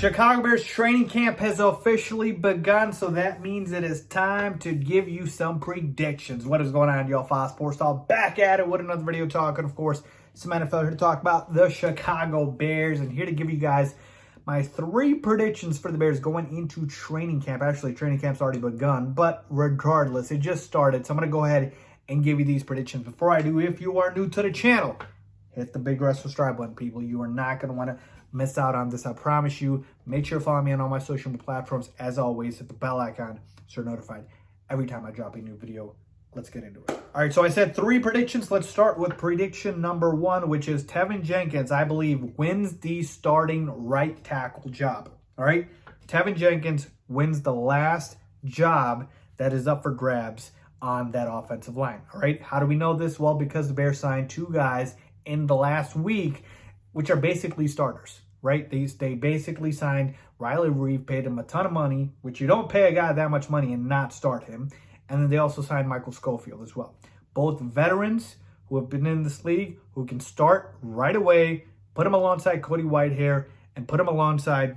Chicago Bears training camp has officially begun, so that means it is time to give you some predictions. What is going on, y'all? Faiz Sports Talk back at it with another video talking, of course, some NFL here to talk about the Chicago Bears, and here to give you guys my 3 predictions for the Bears going into training camp. Actually, training camp's already begun, but regardless, it just started, so I'm going to go ahead and give you these predictions. Before I do, if you are new to the channel, hit the big red subscribe button, people. You are not going to want to miss out on this, I promise you. Make sure to follow me on all my social media platforms. As always, hit the bell icon so you're notified every time I drop a new video. Let's get into it. All right, so I said 3 predictions. Let's start with prediction number 1, which is Tavon Jenkins, I believe, wins the starting right tackle job. All right, Tavon Jenkins wins the last job that is up for grabs on that offensive line. All right, how do we know this? Well, because the Bears signed 2 guys in the last week, which are basically starters, right? They basically signed Riley Reeve, paid him a ton of money, which you don't pay a guy that much money and not start him. And then they also signed Michael Schofield as well. Both veterans who have been in this league, who can start right away, put him alongside Cody Whitehair and put him alongside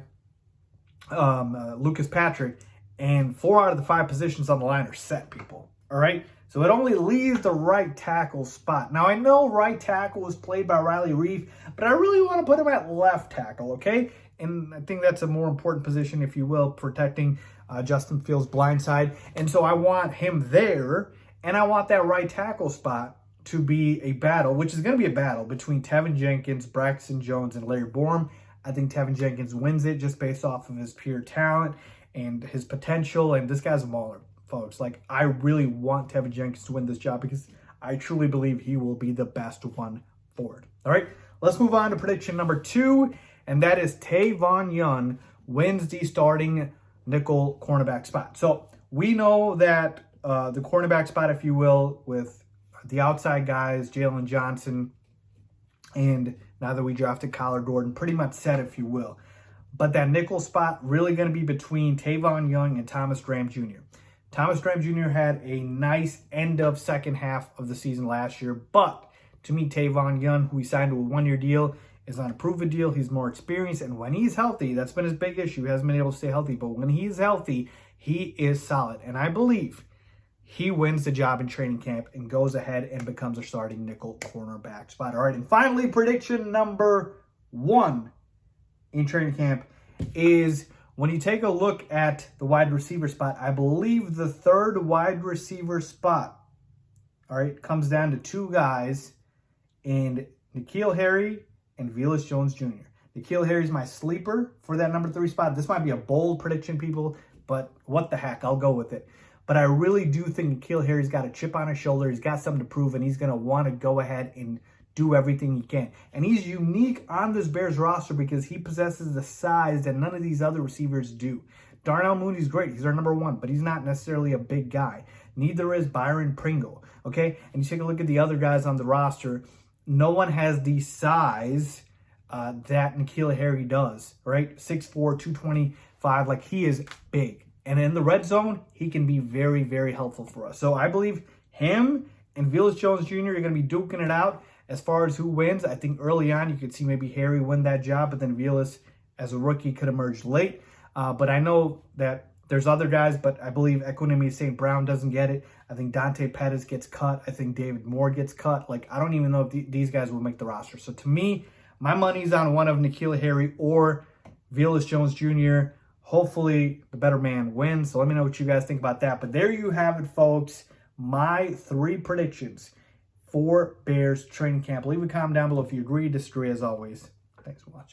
Lucas Patrick, and 4 out of the 5 positions on the line are set, people. All right? So it only leaves the right tackle spot. Now, I know right tackle was played by Riley Reeve, but I really want to put him at left tackle, okay? And I think that's a more important position, if you will, protecting Justin Fields' blind side. And so I want him there, and I want that right tackle spot to be a battle, which is going to be a battle between Tavon Jenkins, Braxton Jones, and Larry Borom. I think Tavon Jenkins wins it just based off of his pure talent and his potential, and this guy's a mauler, folks. Like, I really want Tavon Jenkins to win this job because I truly believe he will be the best one for it. All right, let's move on to prediction number 2, and that is Tavon Young wins the starting nickel cornerback spot. So we know that the cornerback spot, if you will, with the outside guys, Jalen Johnson, and now that we drafted Kyler Gordon, pretty much set, if you will. But that nickel spot really going to be between Tavon Young and Thomas Graham Jr. Thomas Graham Jr. had a nice end of second half of the season last year, but to me, Tavon Young, who he signed to a 1-year deal, is on a proven deal. He's more experienced, and when he's healthy, that's been his big issue. He hasn't been able to stay healthy, but when he's healthy, he is solid. And I believe he wins the job in training camp and goes ahead and becomes a starting nickel cornerback spot. All right, and finally, prediction number 1 in training camp is when you take a look at the wide receiver spot, I believe the 3rd wide receiver spot, all right, comes down to 2 guys, and Nikhil Harry and Velus Jones Jr. Nikhil Harry is my sleeper for that number 3 spot. This might be a bold prediction, people, but what the heck, I'll go with it. But I really do think Nikhil Harry's got a chip on his shoulder. He's got something to prove, and he's going to want to go ahead and do everything he can. And he's unique on this Bears roster because he possesses the size that none of these other receivers do. Darnell Mooney's great. He's our number 1, but he's not necessarily a big guy. Neither is Byron Pringle, okay? And you take a look at the other guys on the roster, no one has the size that Nikhil Harry does, right? 6'4", 225, like, he is big. And in the red zone, he can be very, very helpful for us. So I believe him and Velus Jones Jr. are going to be duking it out as far as who wins. I think early on you could see maybe Harry win that job, but then Velus as a rookie could emerge late. But I know that there's other guys, but I believe Equanimous St. Brown doesn't get it. I think Dante Pettis gets cut. I think David Moore gets cut. Like, I don't even know if these guys will make the roster. So to me, my money's on one of Nikhil Harry or Velus Jones Jr. Hopefully the better man wins. So let me know what you guys think about that. But there you have it, folks. My 3 predictions for Bears training camp. Leave a comment down below if you agree, disagree. As always, thanks for watching.